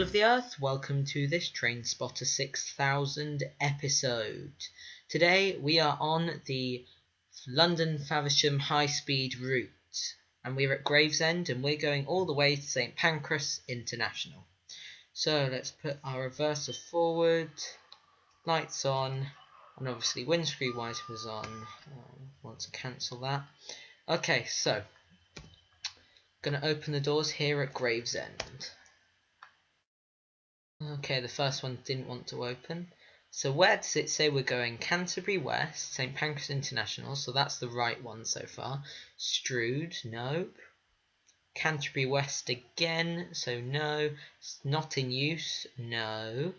of the Earth, welcome to this Train Spotter 6000 episode. Today we are on the London Faversham high-speed route, and we're at Gravesend, and we're going all the way to St Pancras International. So let's put our reverser forward, lights on, and obviously windscreen wipers on. I want to cancel that. Okay, so going to open the doors here at Gravesend. Okay, the first one didn't want to open. So where does it say we're going? Canterbury West, St Pancras International, so that's the right one so far. Strood, nope. Canterbury West again, so no. It's not in use, no.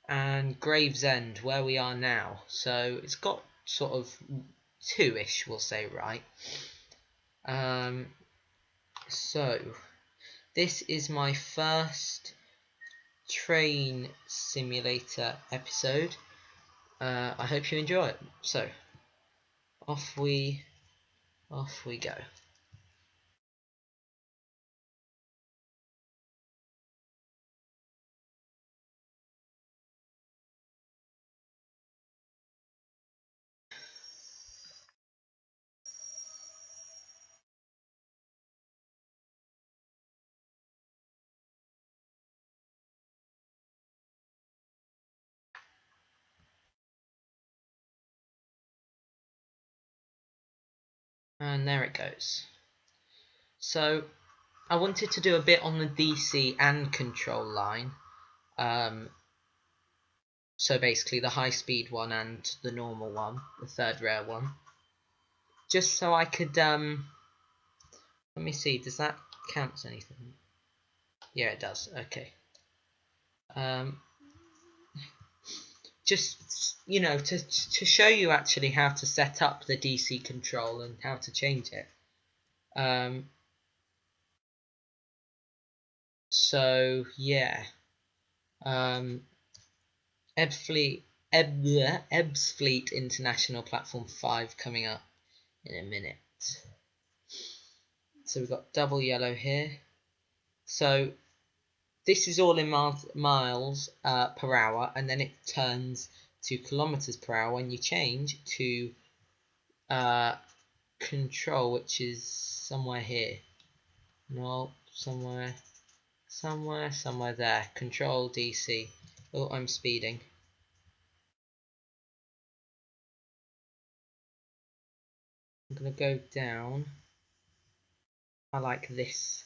And Gravesend, where we are now. So it's got sort of two-ish, we'll say, right. So this is my first train simulator episode. I hope you enjoy it. So off we go. And there it goes. So I wanted to do a bit on the DC and control line. So basically the high speed one and the normal one, the third rail one. Just so I could let me see, does that count as anything? Yeah, it does. Okay. Just, you know, to show you actually how to set up the DC control and how to change it. So yeah, Ebbsfleet International Platform 5 coming up in a minute. So we've got double yellow here. So this is all in miles per hour, and then it turns to kilometers per hour when you change to control, which is somewhere here. No, somewhere there. Control DC. Oh, I'm speeding. I'm gonna go down. I like this.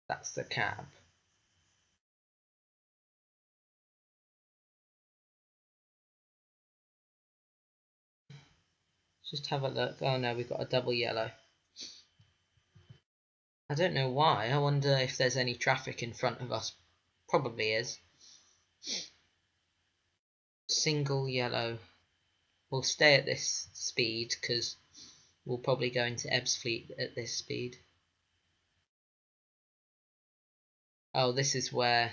That's the cab. Just have a look. Oh no, we've got a double yellow. I don't know why. I wonder if there's any traffic in front of us. Probably is. Single yellow. We'll stay at this speed because we'll probably go into Ebbsfleet at this speed. Oh, this is where...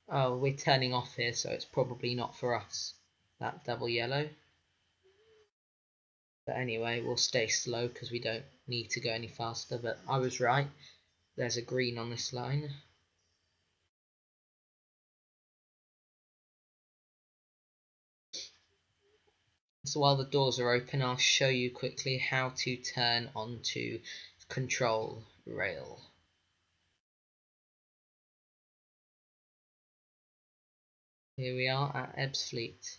Oh, we're turning off here, so it's probably not for us. That double yellow. But anyway, we'll stay slow because we don't need to go any faster. But I was right. There's a green on this line. So while the doors are open, I'll show you quickly how to turn onto control rail. Here we are at Ebbsfleet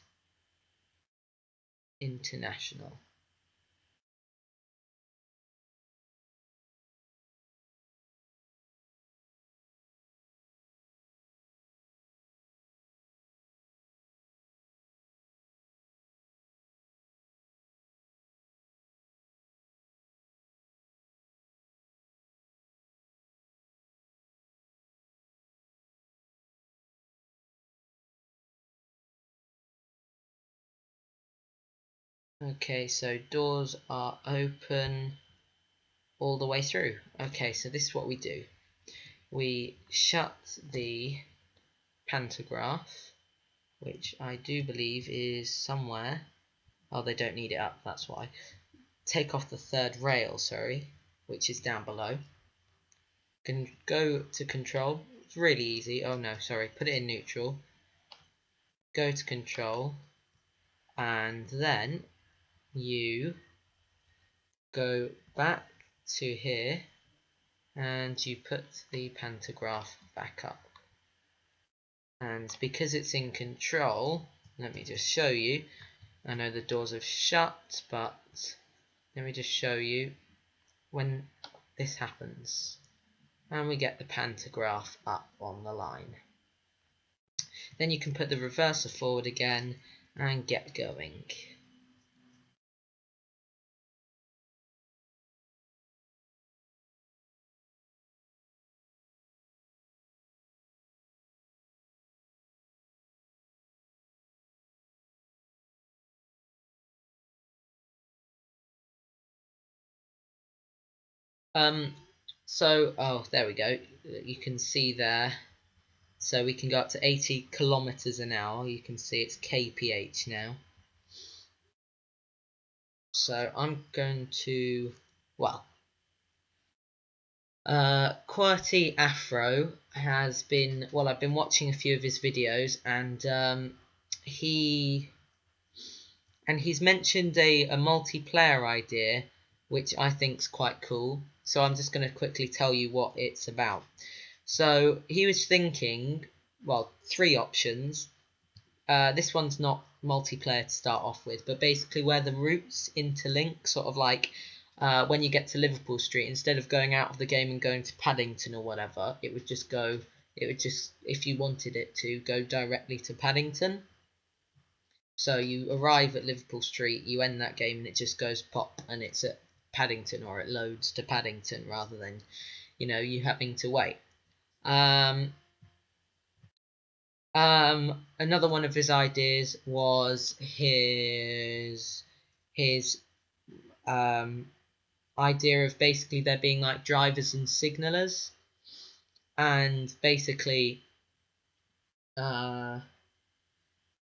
International. Okay, so doors are open all the way through. Okay, so this is what we do. We shut the pantograph, which I do believe is somewhere. Oh, they don't need it up, that's why. Take off the third rail, sorry, which is down below. can go to control. It's really easy. Oh no, sorry, put it in neutral. Go to control, and then you go back to here and you put the pantograph back up. And because it's in control, let me just show you. I know the doors have shut, but let me just show you when this happens. And we get the pantograph up on the line. Then you can put the reverser forward again and get going. There we go. You can see there. So we can go up to 80 kilometers an hour. You can see it's kph now. So I'm going to, QWERTY Afro has been, I've been watching a few of his videos, and he's mentioned a multiplayer idea, which I think is quite cool. So I'm just going to quickly tell you what it's about. So he was thinking, three options. This one's not multiplayer to start off with, but basically where the routes interlink, sort of like when you get to Liverpool Street, instead of going out of the game and going to Paddington or whatever, it would just, if you wanted it to, go directly to Paddington. So you arrive at Liverpool Street, you end that game, and it just goes pop, and it's at Paddington, or it loads to Paddington, rather than, you having to wait. Another one of his ideas was his idea of basically there being like drivers and signallers, and basically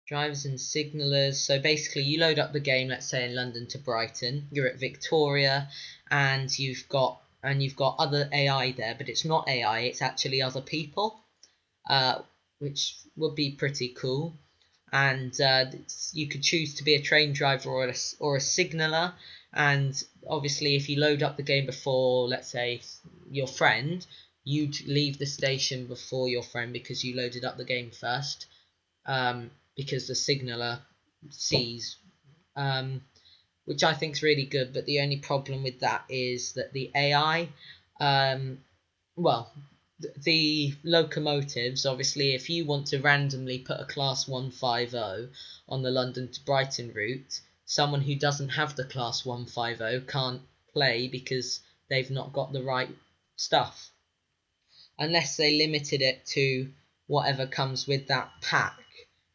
drivers and signallers. So basically you load up the game, let's say in London to Brighton, you're at Victoria, and you've got other AI there, but it's not AI, it's actually other people, which would be pretty cool. And you could choose to be a train driver or a signaller. And obviously if you load up the game before, let's say, your friend, you'd leave the station before your friend because you loaded up the game first, because the signaller sees, which I think is really good. But the only problem with that is that the AI, the locomotives, obviously if you want to randomly put a class 150 on the London to Brighton route, someone who doesn't have the class 150 can't play because they've not got the right stuff, unless they limited it to whatever comes with that pack.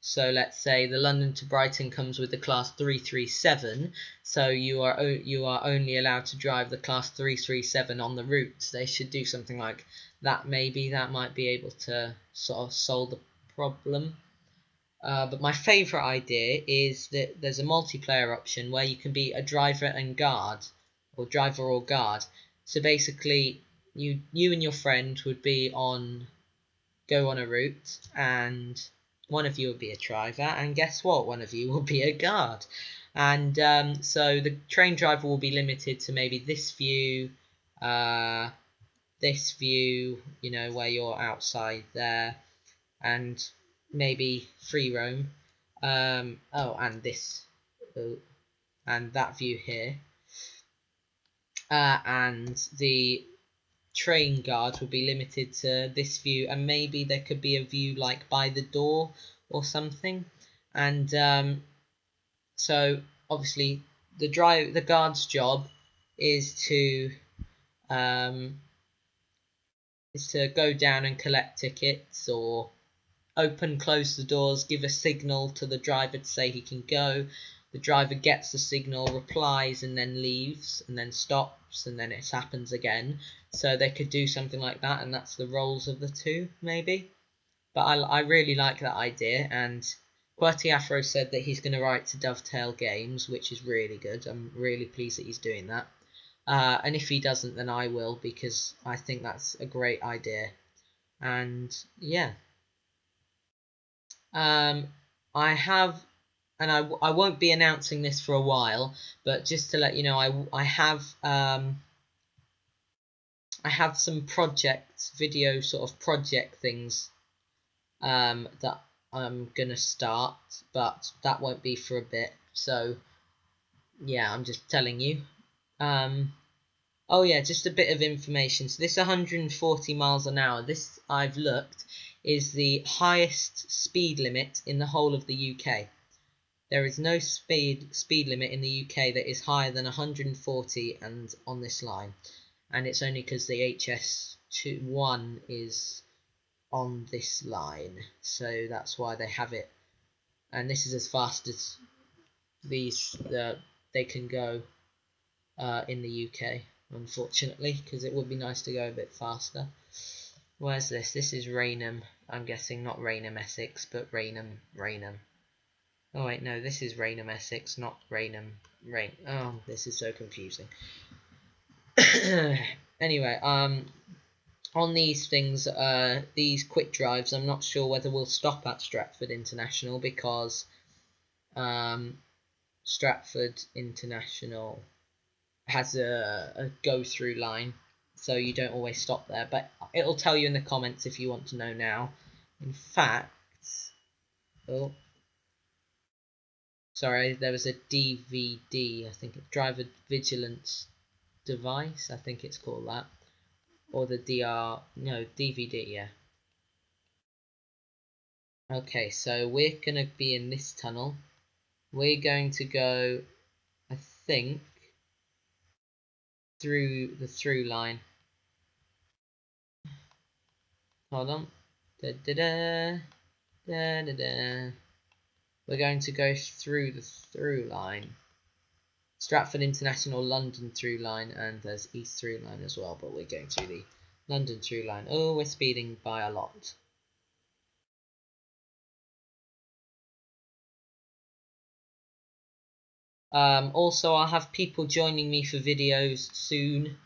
So let's say the London to Brighton comes with the class 337, so you are only allowed to drive the class 337 on the route. They should do something like that. Maybe that might be able to sort of solve the problem. But my favourite idea is that there's a multiplayer option where you can be a driver and guard, or driver or guard. So basically you and your friend would go on a route, and one of you would be a driver, and guess what? One of you will be a guard. And so the train driver will be limited to maybe this view, where you're outside there, and maybe free roam. And that view here. And the train guard will be limited to this view, and maybe there could be a view like by the door or something. And so obviously the guard's job is to go down and collect tickets, or close the doors, give a signal to the driver to say he can go. The driver gets the signal, replies, and then leaves, and then stops, and then it happens again. So they could do something like that, and that's the roles of the two, maybe. But I really like that idea, and QWERTY Afro said that he's going to write to Dovetail Games, which is really good. I'm really pleased that he's doing that. and if he doesn't, then I will, because I think that's a great idea. And yeah, I have, and I won't be announcing this for a while, but just to let you know, I have some video sort of project things that I'm gonna start, but that won't be for a bit. So yeah, I'm just telling you. Oh yeah, just a bit of information. So this 140 miles an hour, this I've looked, is the highest speed limit in the whole of the UK. There is no speed limit in the UK that is higher than 140 and on this line, and it's only because the HS1 is on this line, so that's why they have it. And this is as fast as they can go in the UK, unfortunately, because it would be nice to go a bit faster. Where's this? This is Rainham. I'm guessing not Rainham, Essex, but Rainham. Oh wait, no, this is Rainham, Essex, not Rainham. Oh, this is so confusing. Anyway, on these things, these quick drives, I'm not sure whether we'll stop at Stratford International, because Stratford International has a go-through line, so you don't always stop there, but it'll tell you in the comments if you want to know now. In fact, oh, sorry, there was a DVD, I think, driver vigilance device, I think it's called that, or the DVD, yeah. Okay, so we're gonna be in this tunnel. We're going to go, I think, through the through line. Hold on. Da da da da da da. We're going to go through the through line. Stratford International London through line, and there's East through line as well, but we're going through the London through line. Oh, we're speeding by a lot. Also, I'll have people joining me for videos soon.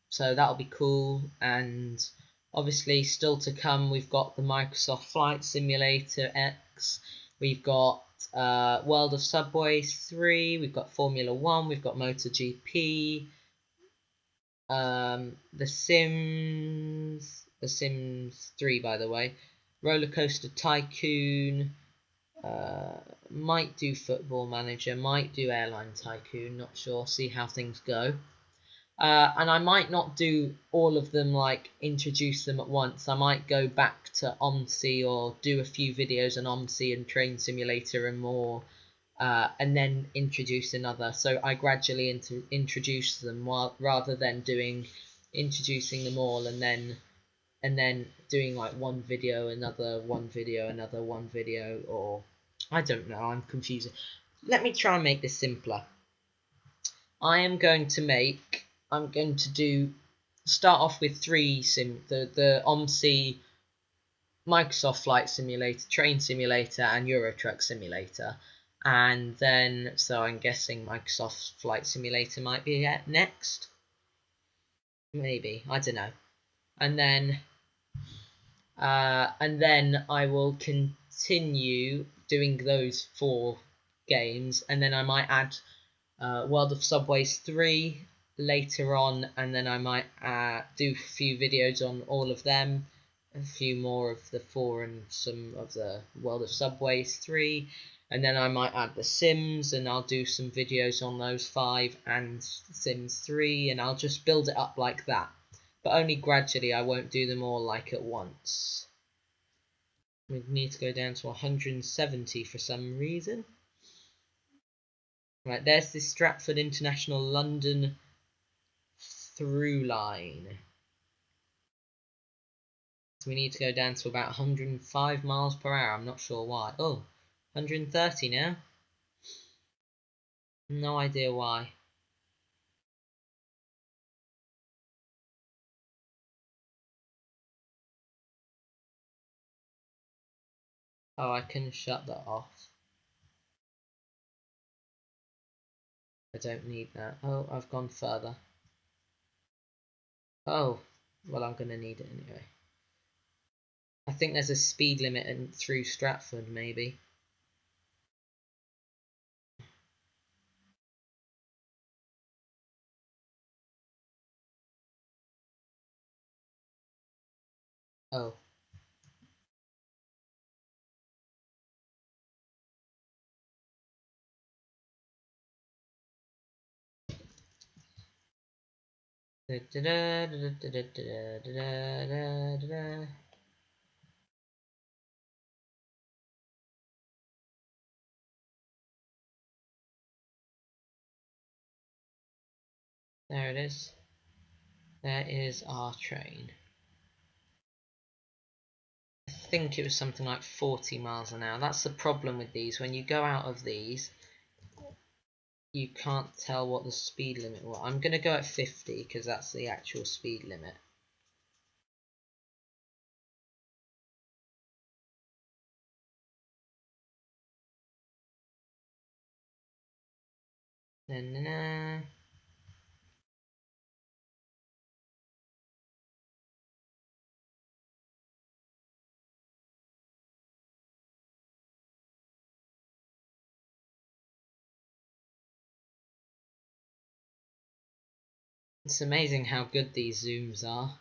So that'll be cool. And obviously, still to come, we've got the Microsoft Flight Simulator X. We've got World of Subway 3. We've got Formula 1. We've got MotoGP. The Sims 3, by the way. Roller Coaster Tycoon. Might do Football Manager, might do Airline Tycoon, not sure, see how things go. And I might not do all of them, like introduce them at once. I might go back to OMSI or do a few videos on OMSI and Train Simulator and more, and then introduce another. So I gradually introduce them, rather than introducing them all and then doing like one video, another one video, another one video, or I don't know, I'm confused. Let me try and make this simpler. I'm going to start off with the OMSI, Microsoft Flight Simulator, Train Simulator, and Euro Truck Simulator. And then, so I'm guessing Microsoft Flight Simulator might be next. Maybe, I don't know. And then I will continue doing those 4 games, and then I might add World of Subways 3 later on, and then I might do a few videos on all of them, a few more of the 4 and some of the World of Subways 3, and then I might add the Sims, and I'll do some videos on those 5 and Sims 3, and I'll just build it up like that. But only gradually, I won't do them all like at once. We need to go down to 170 for some reason. Right, there's this Stratford International London through line. So we need to go down to about 105 miles per hour. I'm not sure why. Oh, 130 now. No idea why. Oh, I can shut that off. I don't need that. Oh, I've gone further. Oh, well, I'm going to need it anyway. I think there's a speed limit through Stratford, maybe. Oh. Da, da, da, da, da, da, da, da, da, da. There it is. There is our train. I think it was something like 40 miles an hour. That's the problem with these. When you go out of these, you can't tell what the speed limit was. I'm going to go at 50 because that's the actual speed limit. Na, na, na. It's amazing how good these zooms are.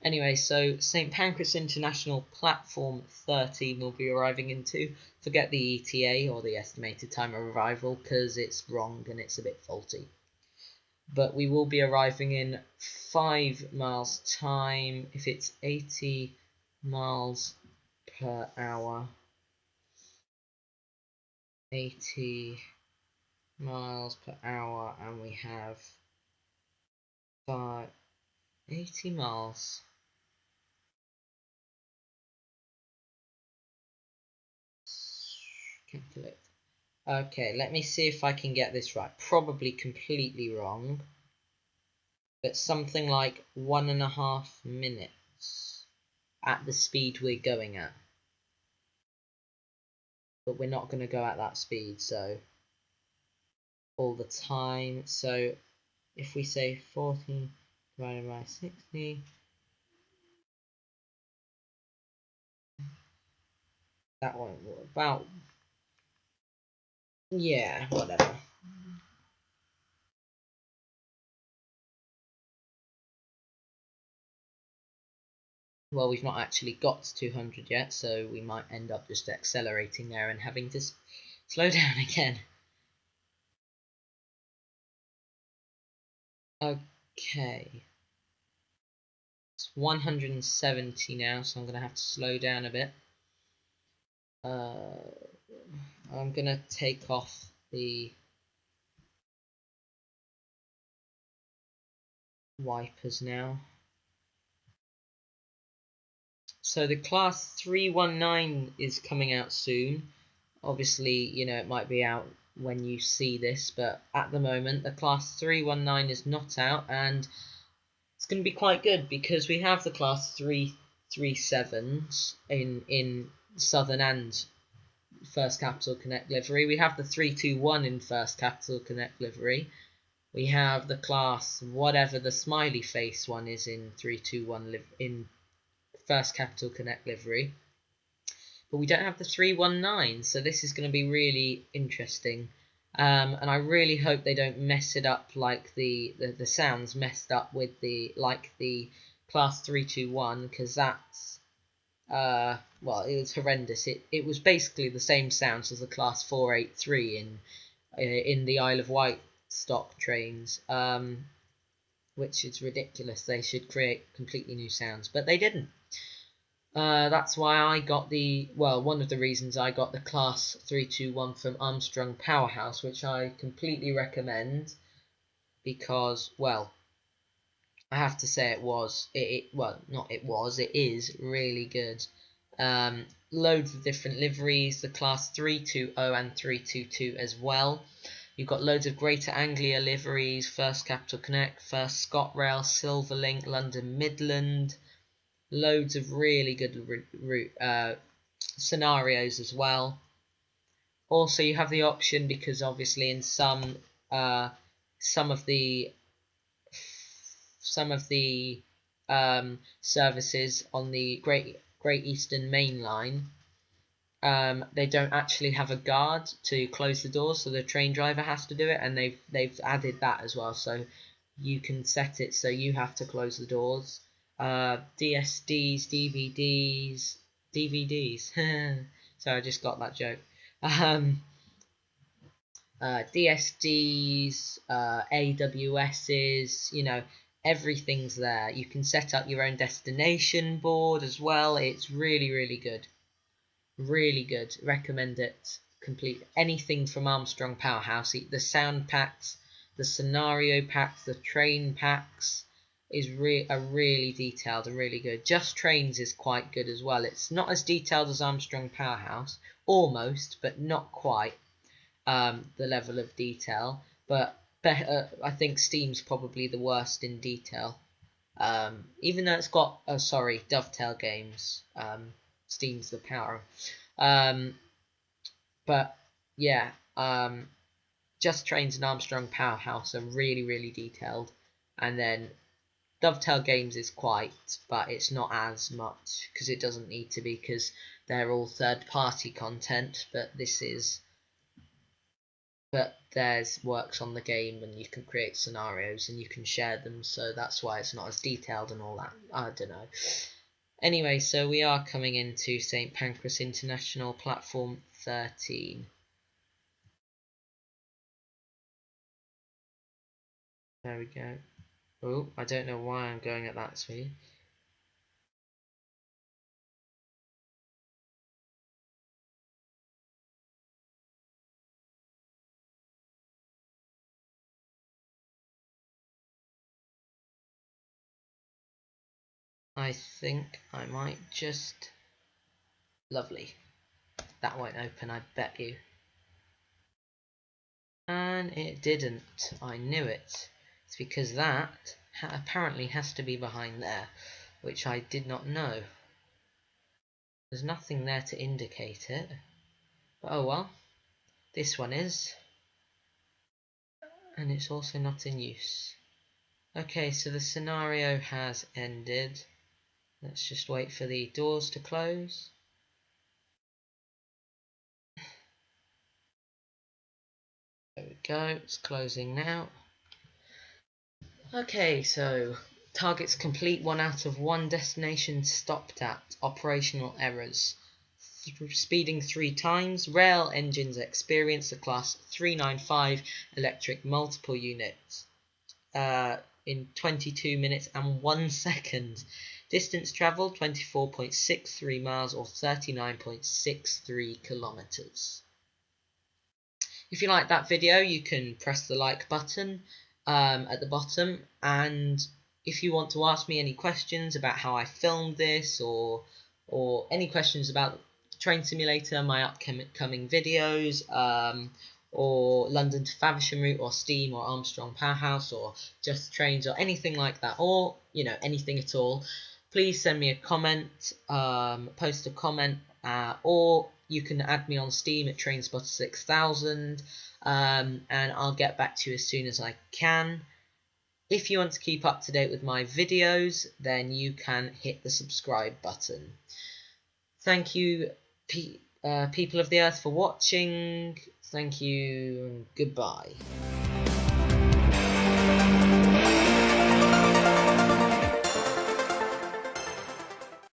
Anyway, so St Pancras International platform 13 will be arriving into. Forget the ETA or the estimated time of arrival because it's wrong and it's a bit faulty. But we will be arriving in 5 miles time. If it's 80 miles per hour, 80 miles per hour, and we have 80 miles. Calculate. Okay, let me see if I can get this right. Probably completely wrong, but something like 1.5 minutes at the speed we're going at. But we're not going to go at that speed, so all the time. So if we say 40 divided by 60, that won't work. About, yeah, whatever. Well, we've not actually got to 200 yet, so we might end up just accelerating there and having to slow down again. Okay. It's 170 now, so I'm going to have to slow down a bit. I'm going to take off the wipers now. So the class 319 is coming out soon. Obviously, you know, it might be out when you see this, but at the moment the class 319 is not out, and it's going to be quite good because we have the class 337s in Southern and First Capital Connect livery. We have the 321 in First Capital Connect livery. We have the class whatever the smiley face one is in 321 in First Capital Connect livery. But we don't have the 319, so this is going to be really interesting. And I really hope they don't mess it up like the sounds messed up with the class 321, because that's well, it was horrendous. It was basically the same sounds as the class 483 in the Isle of Wight stock trains, which is ridiculous. They should create completely new sounds, but they didn't. That's why I got one of the reasons I got the class 321 from Armstrong Powerhouse, which I completely recommend because, well, I have to say it is really good. Loads of different liveries, the class 320 and 322 as well. You've got loads of Greater Anglia liveries, First Capital Connect, First ScotRail, Silverlink, London Midland. Loads of really good scenarios as well. Also, you have the option, because obviously in some some of the services on the Great Eastern Main Line, they don't actually have a guard to close the doors, so the train driver has to do it, and they've added that as well, so you can set it so you have to close the doors. DSDs, DVDs. So I just got that joke. DSDs, AWSs, you know, everything's there. You can set up your own destination board as well. It's really, really good. Really good. Recommend it. Complete anything from Armstrong Powerhouse. The sound packs, the scenario packs, the train packs are really detailed and really good. Just Trains is quite good as well. It's not as detailed as Armstrong Powerhouse, almost, but not quite the level of detail. But I think Steam's probably the worst in detail. Even though it's got Dovetail Games. Steam's the power. But yeah, Just Trains and Armstrong Powerhouse are really, really detailed, and then Dovetail Games is quite, but it's not as much because it doesn't need to be, because they're all third-party content. But there's works on the game, and you can create scenarios and you can share them, so that's why it's not as detailed and all that. I don't know. Anyway, so we are coming into St Pancras International, platform 13. There we go. Oh, I don't know why I'm going at that speed. I think I might just... Lovely. That won't open, I bet you. And it didn't. I knew it. It's because that apparently has to be behind there, which I did not know. There's nothing there to indicate it. But oh well. This one is. And it's also not in use. Okay, so the scenario has ended. Let's just wait for the doors to close. There we go, it's closing now. Okay, so targets complete, 1 out of 1, destination stopped at, operational errors. Speeding 3 times, rail engines experience a class 395 electric multiple units in 22 minutes and 1 second. Distance travelled 24.63 miles or 39.63 kilometers. If you like that video, you can press the like button at the bottom, and if you want to ask me any questions about how I filmed this, or any questions about Train Simulator, my upcoming videos, or London to Faversham route, or Steam, or Armstrong Powerhouse, or Just Trains, or anything like that, or anything at all, please send me a comment, post a comment, or you can add me on Steam at TrainSpotter6000, and I'll get back to you as soon as I can. If you want to keep up to date with my videos, then you can hit the subscribe button. Thank you, people of the earth, for watching. Thank you, and goodbye.